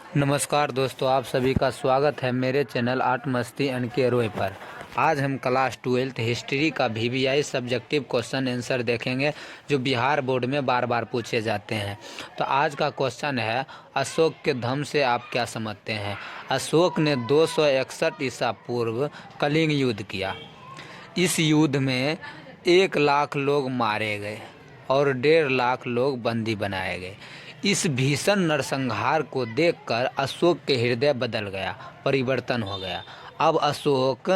नमस्कार दोस्तों, आप सभी का स्वागत है मेरे चैनल आर्ट मस्ती एंड केरोए पर। आज हम क्लास 12th हिस्ट्री का VVI सब्जेक्टिव क्वेश्चन आंसर देखेंगे जो बिहार बोर्ड में बार बार पूछे जाते हैं। तो आज का क्वेश्चन है, अशोक के धम्म से आप क्या समझते हैं। अशोक ने 261 ईसा पूर्व कलिंग युद्ध किया। इस युद्ध में 1 लाख लोग मारे गए और 1.5 लाख लोग बंदी बनाए गए। इस भीषण नरसंहार को देखकर अशोक के हृदय बदल गया, परिवर्तन हो गया। अब अशोक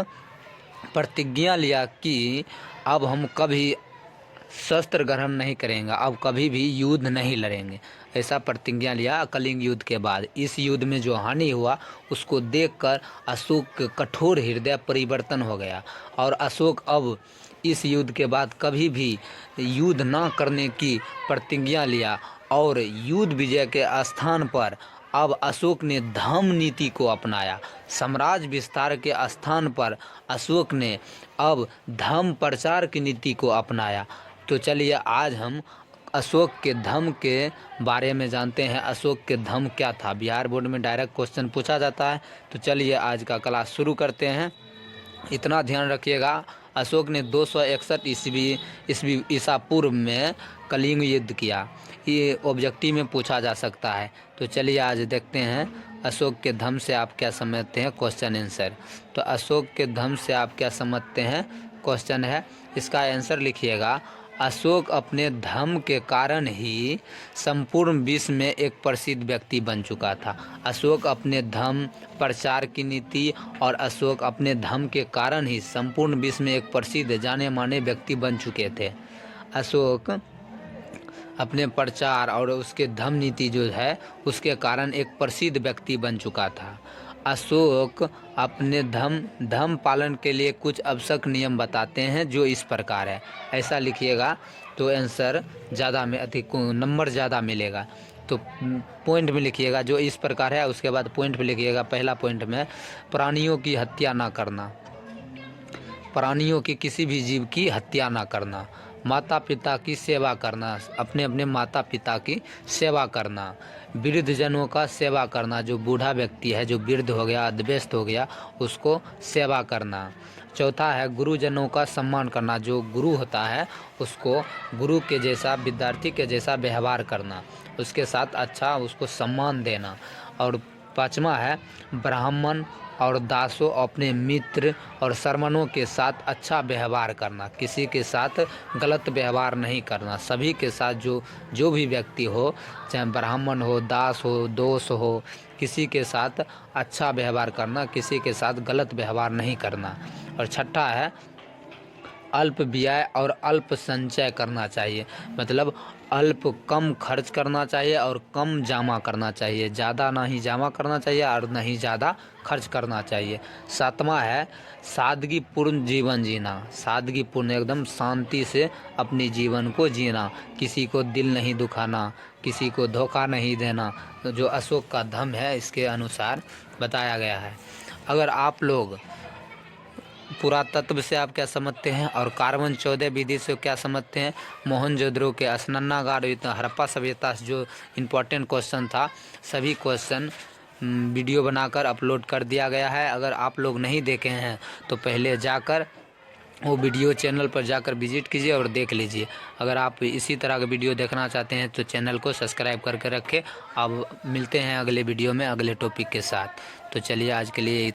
प्रतिज्ञा लिया कि अब हम कभी शस्त्र ग्रहण नहीं करेंगे, अब कभी भी युद्ध नहीं लड़ेंगे। ऐसा प्रतिज्ञा लिया कलिंग युद्ध के बाद। इस युद्ध में जो हानि हुआ उसको देखकर अशोक के कठोर हृदय परिवर्तन हो गया और अशोक अब इस युद्ध के बाद कभी भी युद्ध ना करने की प्रतिज्ञा लिया और युद्ध विजय के स्थान पर अब अशोक ने धम्म नीति को अपनाया। साम्राज्य विस्तार के स्थान पर अशोक ने अब धम्म प्रचार की नीति को अपनाया। तो चलिए आज हम अशोक के धम्म के बारे में जानते हैं। अशोक के धम्म क्या था, बिहार बोर्ड में डायरेक्ट क्वेश्चन पूछा जाता है। तो चलिए आज का क्लास शुरू करते हैं। इतना ध्यान रखिएगा, अशोक ने 261 ईसा पूर्व में कलिंग युद्ध किया। ये ऑब्जेक्टिव में पूछा जा सकता है। तो चलिए आज देखते हैं अशोक के धम्म से आप क्या समझते हैं, क्वेश्चन आंसर। तो अशोक के धम्म से आप क्या समझते हैं क्वेश्चन है, इसका आंसर लिखिएगा। अशोक अपने धम्म के कारण ही संपूर्ण विश्व में एक प्रसिद्ध व्यक्ति बन चुका था। अशोक अपने धम्म प्रचार की नीति और अशोक अपने धम्म के कारण ही संपूर्ण विश्व में एक प्रसिद्ध जाने माने व्यक्ति बन चुके थे। अशोक अपने प्रचार और उसके धम्म नीति जो है उसके कारण एक प्रसिद्ध व्यक्ति बन चुका था। अशोक अपने धम्म पालन के लिए कुछ आवश्यक नियम बताते हैं जो इस प्रकार है। ऐसा लिखिएगा तो आंसर ज़्यादा में अधिक नंबर ज़्यादा मिलेगा। तो पॉइंट में लिखिएगा जो इस प्रकार है, उसके बाद पॉइंट में लिखिएगा। पहला पॉइंट में प्राणियों की हत्या ना करना, प्राणियों की किसी भी जीव की हत्या ना करना, माता पिता की सेवा करना, अपने अपने माता पिता की सेवा करना, वृद्ध जनों का सेवा करना, जो बूढ़ा व्यक्ति है जो वृद्ध हो गया अदव्यस्त हो गया उसको सेवा करना। चौथा है गुरुजनों का सम्मान करना, जो गुरु होता है उसको गुरु के जैसा विद्यार्थी के जैसा व्यवहार करना, उसके साथ अच्छा उसको सम्मान देना। और पाँचवा है ब्राह्मण और दासों अपने मित्र और सरमनों के साथ अच्छा व्यवहार करना, किसी के साथ गलत व्यवहार नहीं करना। सभी के साथ जो भी व्यक्ति हो, चाहे ब्राह्मण हो, दास हो, दोस्त हो, किसी के साथ अच्छा व्यवहार करना, किसी के साथ गलत व्यवहार नहीं करना। और छठा है अल्प व्यय और अल्प संचय करना चाहिए, मतलब कम खर्च करना चाहिए और कम जमा करना चाहिए, ज़्यादा ना ही जमा करना चाहिए और ना ही ज़्यादा खर्च करना चाहिए। सातवां है सादगीपूर्ण जीवन जीना, सादगीपूर्ण एकदम शांति से अपनी जीवन को जीना, किसी को दिल नहीं दुखाना, किसी को धोखा नहीं देना। तो जो अशोक का धम्म है इसके अनुसार बताया गया है। अगर आप लोग पुरातत्व से आप क्या समझते हैं और कार्बन 14 विधि से क्या समझते हैं, मोहनजोदड़ो के स्नानागार हड़प्पा सभ्यता से जो इम्पोर्टेंट क्वेश्चन था सभी क्वेश्चन वीडियो बनाकर अपलोड कर दिया गया है। अगर आप लोग नहीं देखे हैं तो पहले जाकर वो वीडियो चैनल पर जाकर विजिट कीजिए और देख लीजिए। अगर आप इसी तरह का वीडियो देखना चाहते हैं तो चैनल को सब्सक्राइब करके रखें। अब मिलते हैं अगले वीडियो में अगले टॉपिक के साथ। तो चलिए आज के लिए